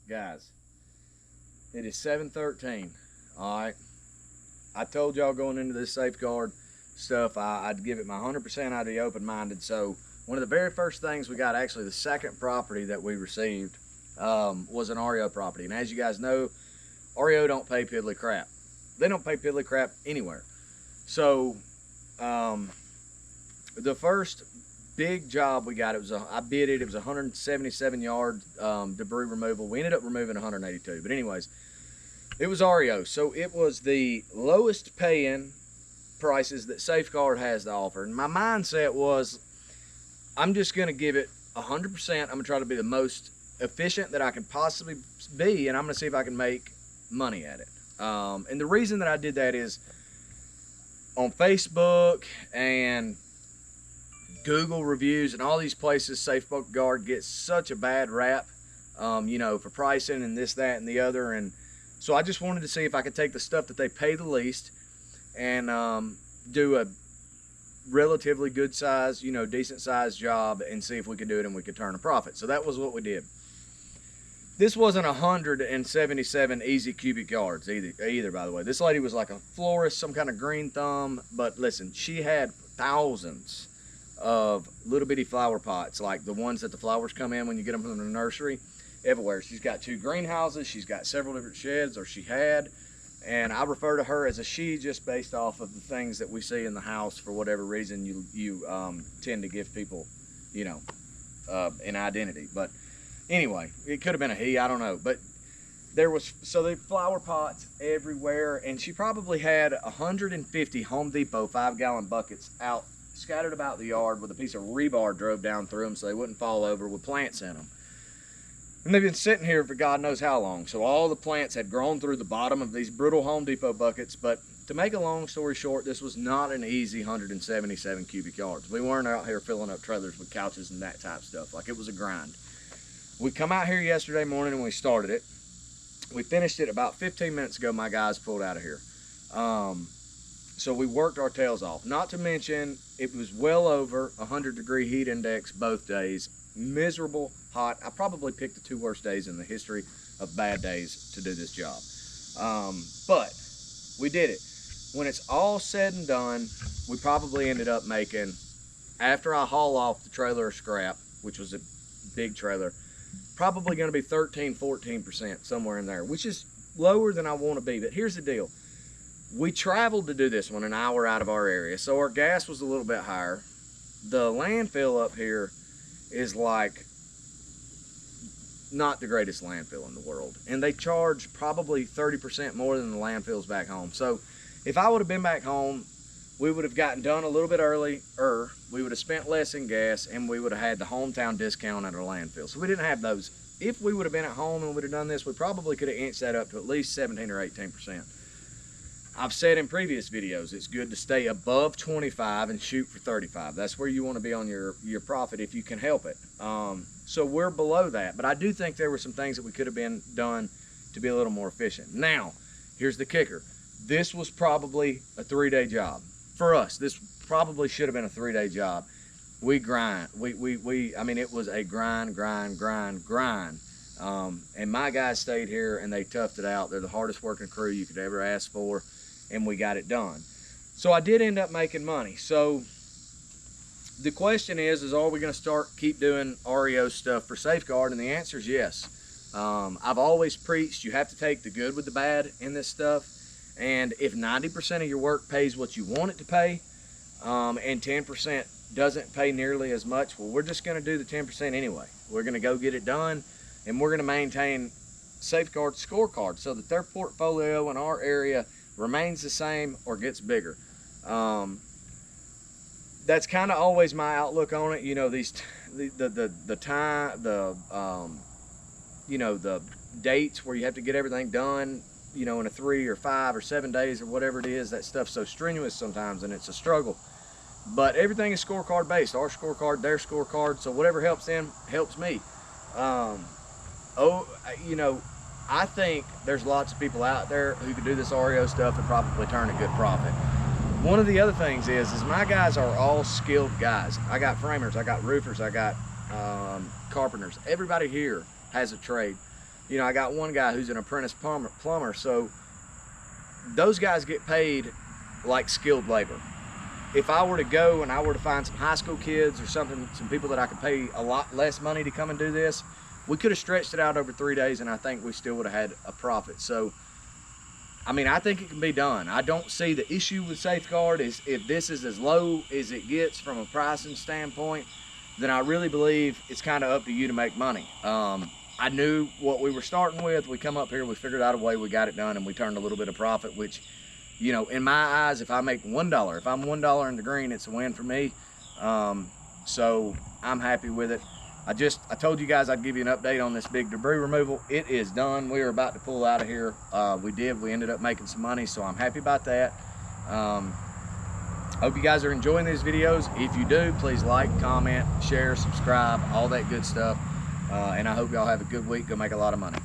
Guys, it is 7:13. All right. I told y'all going into this safeguard stuff, I'd give it my 100%. I'd be open-minded. So one of the very first things we got, actually the second property that we received, was an REO property. And as you guys know, REO don't pay piddly crap. They don't pay piddly crap anywhere. So the first big job we got, I bid it. It was 177 yard debris removal. We ended up removing 182. But anyways, it was REO. So it was the lowest paying prices that Safeguard has to offer. And my mindset was, I'm just going to give it 100%. I'm going to try to be the most efficient that I can possibly be, and I'm going to see if I can make money at it. And the reason that I did that is on Facebook and Google reviews and all these places, Safeguard gets such a bad rap, you know, for pricing and this, that, and the other. And so I just wanted to see if I could take the stuff that they pay the least and do a relatively good size, you know, decent sized job and see if we could do it and we could turn a profit. So that was what we did. This wasn't 177 easy cubic yards either, by the way. This lady was like a florist, some kind of green thumb. But listen, she had thousands of little bitty flower pots, like the ones that the flowers come in when you get them from the nursery, everywhere. She's got 2 greenhouses. She's got several different sheds, or she had. And I refer to her as a she just based off of the things that we see in the house. For whatever reason, you tend to give people, you know, an identity. But anyway, it could have been a he, I don't know. But there was, so the flower pots everywhere, and she probably had 150 Home Depot 5-gallon buckets out, scattered about the yard, with a piece of rebar drove down through them so they wouldn't fall over, with plants in them. And they've been sitting here for God knows how long. So all the plants had grown through the bottom of these brutal Home Depot buckets. But to make a long story short, this was not an easy 177 cubic yards. We weren't out here filling up trailers with couches and that type of stuff. Like, it was a grind. We come out here yesterday morning and we started it. We finished it about 15 minutes ago. My guys pulled out of here. So we worked our tails off. Not to mention, it was well over 100-degree heat index both days. Miserable, hot. I probably picked the 2 worst days in the history of bad days to do this job. But we did it. When it's all said and done, we probably ended up making, after I haul off the trailer scrap, which was a big trailer, probably going to be 13-14%, somewhere in there, which is lower than I want to be. But here's the deal. We traveled to do this one an hour out of our area, so our gas was a little bit higher. The landfill up here is like not the greatest landfill in the world, and they charge probably 30% more than the landfills back home. So if I would have been back home, we would have gotten done a little bit earlier, we would have spent less in gas, and we would have had the hometown discount at our landfill. So we didn't have those. If we would have been at home and would have done this, we probably could have inched that up to at least 17 or 18%. I've said in previous videos, it's good to stay above 25 and shoot for 35. That's where you want to be on your profit if you can help it. So we're below that, but I do think there were some things that we could have been done to be a little more efficient. Now, here's the kicker. This was probably a 3-day job. For us, this probably should have been a 3-day job. We grind. I mean, it was a grind. And my guys stayed here and they toughed it out. They're the hardest working crew you could ever ask for, and we got it done. So I did end up making money. So the question is are we going to keep doing REO stuff for Safeguard? And the answer is yes. I've always preached you have to take the good with the bad in this stuff. And if 90% of your work pays what you want it to pay, and 10% doesn't pay nearly as much, well, we're just going to do the 10% anyway. We're going to go get it done, and we're going to maintain Safeguard scorecard so that their portfolio in our area remains the same or gets bigger. That's kind of always my outlook on it. You know, the dates where you have to get everything done, you know, in a 3 or 5 or 7 days or whatever it is. That stuff's so strenuous sometimes, and it's a struggle. But everything is scorecard based. Our scorecard, their scorecard. So whatever helps them helps me. You know, I think there's lots of people out there who can do this REO stuff and probably turn a good profit. One of the other things is my guys are all skilled guys. I got framers, I got roofers, I got carpenters. Everybody here has a trade. You know, I got one guy who's an apprentice plumber, so those guys get paid like skilled labor. If I were to go and I were to find some high school kids or something, some people that I could pay a lot less money to come and do this, we could have stretched it out over 3 days, and I think we still would have had a profit. So, I mean, I think it can be done. I don't see the issue with Safeguard is if this is as low as it gets from a pricing standpoint, then I really believe it's kind of up to you to make money. I knew what we were starting with. We come up here, we figured out a way, we got it done, and we turned a little bit of profit, which, you know, in my eyes, if I make $1, if I'm $1 in the green, it's a win for me. So I'm happy with it. I told you guys I'd give you an update on this big debris removal. It is done. We are about to pull out of here. We ended up making some money, so I'm happy about that. Hope you guys are enjoying these videos. If you do, please like, comment, share, subscribe, all that good stuff. And I hope y'all have a good week. Go make a lot of money.